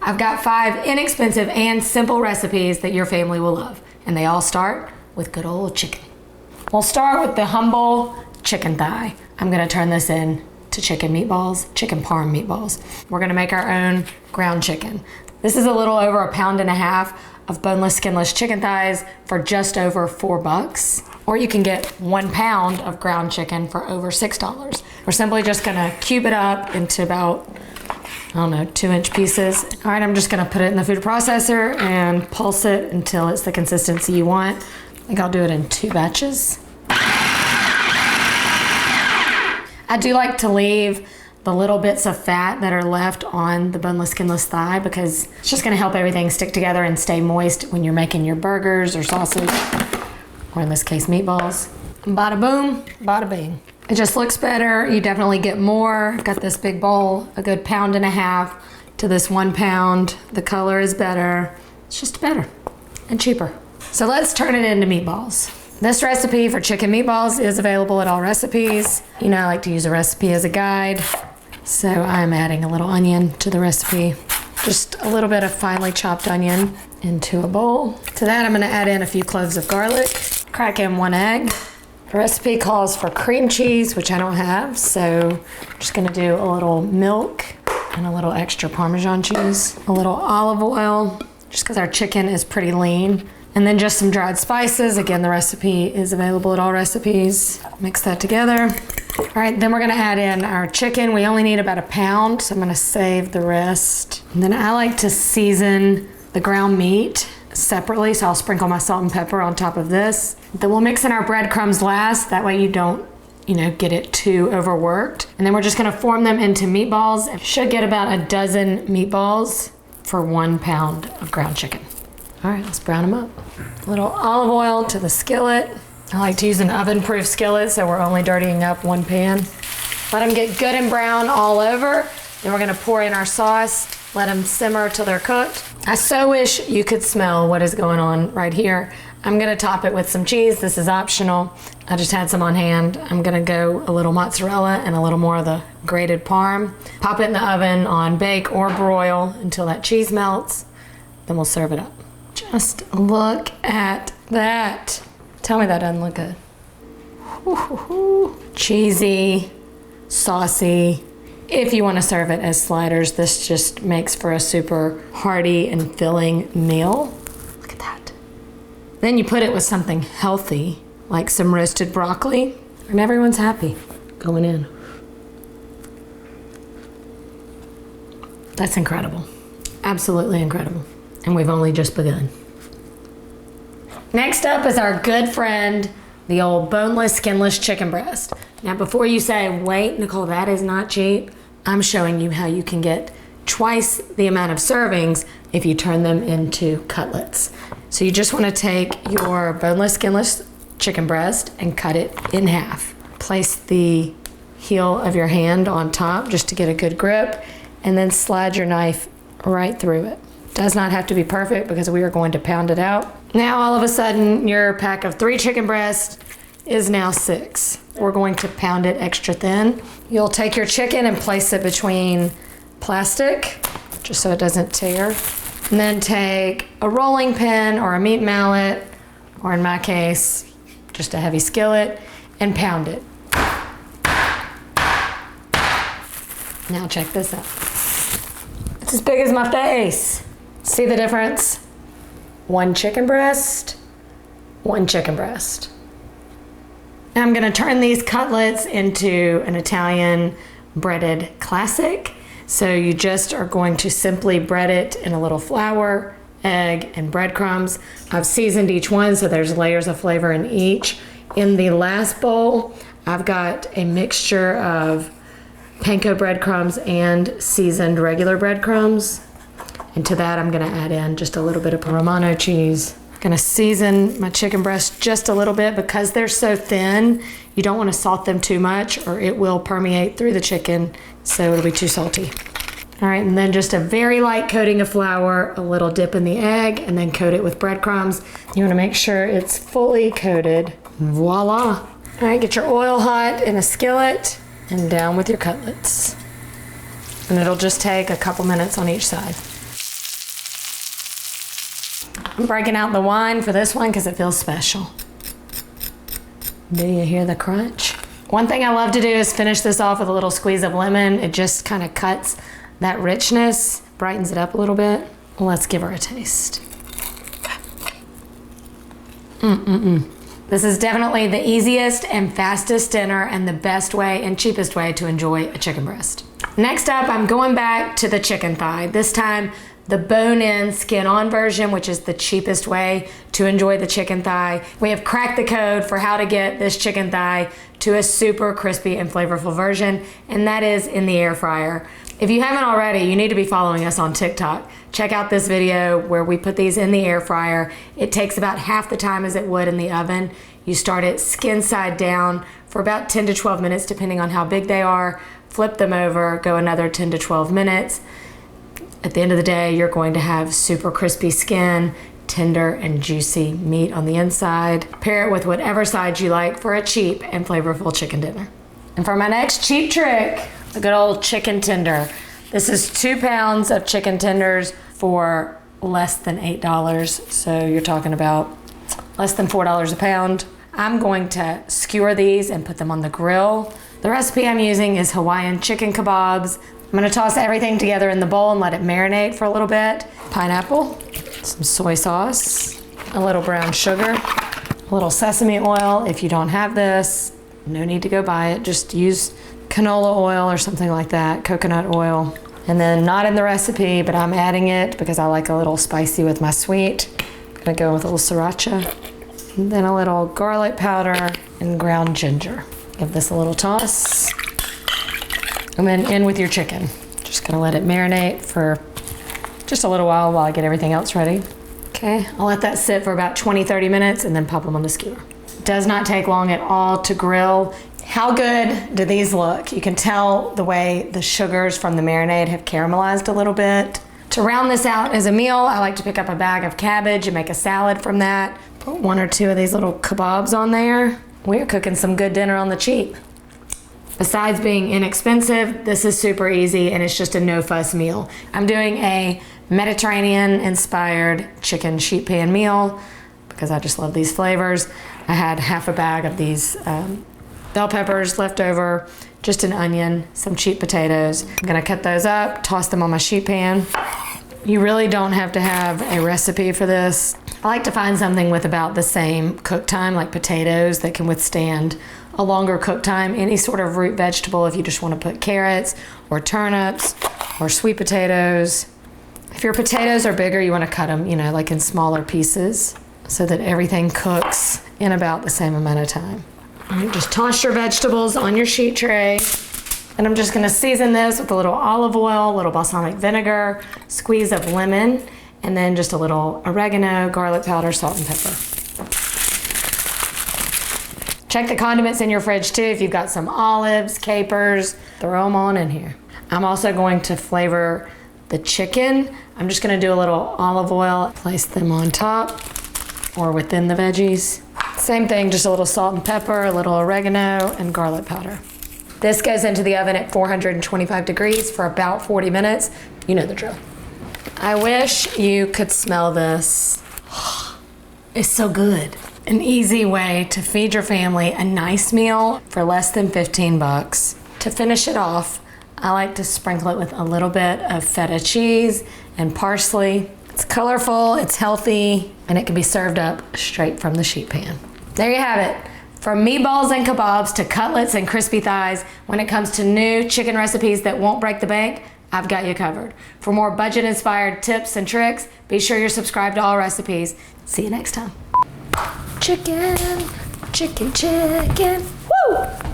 I've got 5 inexpensive and simple recipes that your family will love. And they all start with good old chicken. We'll start with the humble chicken thigh. I'm gonna turn this in to chicken meatballs, chicken parm meatballs. We're gonna make our own ground chicken. This is a little over 1.5 pounds of boneless, skinless chicken thighs for just over $4. Or you can get 1 pound of ground chicken for over $6. We're simply just gonna cube it up into about, I don't know, 2-inch pieces. All right, I'm just gonna put it in the food processor and pulse it until it's the consistency you want. I think I'll do it in 2 batches. I do like to leave the little bits of fat that are left on the boneless, skinless thigh because it's just gonna help everything stick together and stay moist when you're making your burgers or sausage, or in this case, meatballs. Bada boom, bada bing. It just looks better. You definitely get more. Got this big bowl, a good 1.5 pounds to this 1 pound. The color is better. It's just better and cheaper. So let's turn it into meatballs. This recipe for chicken meatballs is available at Allrecipes. You know, I like to use a recipe as a guide. So I'm adding a little onion to the recipe. Just a little bit of finely chopped onion into a bowl. To that, I'm gonna add in a few cloves of garlic, crack in 1 egg. The recipe calls for cream cheese, which I don't have, so I'm just gonna do a little milk and a little extra Parmesan cheese, a little olive oil, just because our chicken is pretty lean. And then just some dried spices. Again, the recipe is available at Allrecipes. Mix that together. All right, then we're gonna add in our chicken. We only need about 1 pound, so I'm gonna save the rest. And then I like to season the ground meat separately, so I'll sprinkle my salt and pepper on top of this. Then we'll mix in our breadcrumbs last. That way you don't, get it too overworked. And then we're just gonna form them into meatballs. You should get about 12 meatballs for 1 pound of ground chicken. All right, let's brown them up. A little olive oil to the skillet. I like to use an oven-proof skillet, so we're only dirtying up 1 pan. Let them get good and brown all over. Then we're gonna pour in our sauce, let them simmer till they're cooked. I so wish you could smell what is going on right here. I'm gonna top it with some cheese. This is optional. I just had some on hand. I'm gonna go a little mozzarella and a little more of the grated parm. Pop it in the oven on bake or broil until that cheese melts. Then we'll serve it up. Just look at that. Tell me that doesn't look good. Ooh, cheesy, saucy. If you want to serve it as sliders, this just makes for a super hearty and filling meal. Look at that. Then you put it with something healthy, like some roasted broccoli, and everyone's happy going in. That's incredible. Absolutely incredible. And we've only just begun. Next up is our good friend, the old boneless, skinless chicken breast. Now, before you say, wait, Nicole, that is not cheap, I'm showing you how you can get twice the amount of servings if you turn them into cutlets. So you just want to take your boneless, skinless chicken breast and cut it in half. Place the heel of your hand on top just to get a good grip, and then slide your knife right through it. Does not have to be perfect because we are going to pound it out. Now all of a sudden your pack of 3 chicken breasts is now 6. We're going to pound it extra thin. You'll take your chicken and place it between plastic just so it doesn't tear. And then take a rolling pin or a meat mallet, or in my case, just a heavy skillet, and pound it. Now check this out. It's as big as my face. See the difference? 1 chicken breast, 1 chicken breast. Now I'm gonna turn these cutlets into an Italian breaded classic. So you just are going to simply bread it in a little flour, egg, and breadcrumbs. I've seasoned each one, so there's layers of flavor in each. In the last bowl, I've got a mixture of panko breadcrumbs and seasoned regular breadcrumbs. And to that, I'm gonna add in just a little bit of Romano cheese. Gonna season my chicken breasts just a little bit because they're so thin. You don't wanna salt them too much or it will permeate through the chicken, so it'll be too salty. All right, and then just a very light coating of flour, a little dip in the egg, and then coat it with breadcrumbs. You wanna make sure it's fully coated. Voila. All right, get your oil hot in a skillet and down with your cutlets. And it'll just take a couple minutes on each side. I'm breaking out the wine for this one because it feels special. Do you hear the crunch? One thing I love to do is finish this off with a little squeeze of lemon. It just kind of cuts that richness, brightens it up a little bit. Let's give her a taste. This is definitely the easiest and fastest dinner and the best way and cheapest way to enjoy a chicken breast. Next up, I'm going back to the chicken thigh. This time, the bone-in, skin-on version, which is the cheapest way to enjoy the chicken thigh. We have cracked the code for how to get this chicken thigh to a super crispy and flavorful version, and that is in the air fryer. If you haven't already, you need to be following us on TikTok. Check out this video where we put these in the air fryer. It takes about half the time as it would in the oven. You start it skin side down for about 10 to 12 minutes, depending on how big they are. Flip them over, go another 10 to 12 minutes. At the end of the day, you're going to have super crispy skin, tender and juicy meat on the inside. Pair it with whatever sides you like for a cheap and flavorful chicken dinner. And for my next cheap trick, a good old chicken tender. This is 2 pounds of chicken tenders for less than $8. So you're talking about less than $4 a pound. I'm going to skewer these and put them on the grill. The recipe I'm using is Hawaiian chicken kabobs. I'm gonna toss everything together in the bowl and let it marinate for a little bit. Pineapple, some soy sauce, a little brown sugar, a little sesame oil. If you don't have this, no need to go buy it. Just use canola oil or something like that, coconut oil. And then not in the recipe, but I'm adding it because I like a little spicy with my sweet. I'm gonna go with a little sriracha. And then a little garlic powder and ground ginger. Give this a little toss. And then in with your chicken. Just gonna let it marinate for just a little while I get everything else ready. Okay, I'll let that sit for about 20-30 minutes and then pop them on the skewer. Does not take long at all to grill. How good do these look? You can tell the way the sugars from the marinade have caramelized a little bit. To round this out as a meal, I like to pick up a bag of cabbage and make a salad from that. Put 1 or 2 of these little kabobs on there. We're cooking some good dinner on the cheap. Besides being inexpensive, this is super easy and it's just a no-fuss meal. I'm doing a Mediterranean-inspired chicken sheet pan meal because I just love these flavors. I had half a bag of these bell peppers left over, just an onion, some cheap potatoes. I'm gonna cut those up, toss them on my sheet pan. You really don't have to have a recipe for this. I like to find something with about the same cook time, like potatoes that can withstand a longer cook time. Any sort of root vegetable, if you just want to put carrots or turnips or sweet potatoes. If your potatoes are bigger, you want to cut them, you know, like in smaller pieces so that everything cooks in about the same amount of time. All right, just toss your vegetables on your sheet tray. And I'm just gonna season this with a little olive oil, a little balsamic vinegar, squeeze of lemon, and then just a little oregano, garlic powder, salt, and pepper. Check the condiments in your fridge too. If you've got some olives, capers, throw them on in here. I'm also going to flavor the chicken. I'm just gonna do a little olive oil, place them on top or within the veggies. Same thing, just a little salt and pepper, a little oregano, and garlic powder. This goes into the oven at 425 degrees for about 40 minutes. You know the drill. I wish you could smell this. It's so good. An easy way to feed your family a nice meal for less than 15 bucks. To finish it off, I like to sprinkle it with a little bit of feta cheese and parsley. It's colorful, it's healthy, and it can be served up straight from the sheet pan. There you have it. From meatballs and kabobs to cutlets and crispy thighs, when it comes to new chicken recipes that won't break the bank, I've got you covered. For more budget-inspired tips and tricks, be sure you're subscribed to Allrecipes. See you next time. Chicken, chicken, chicken, woo!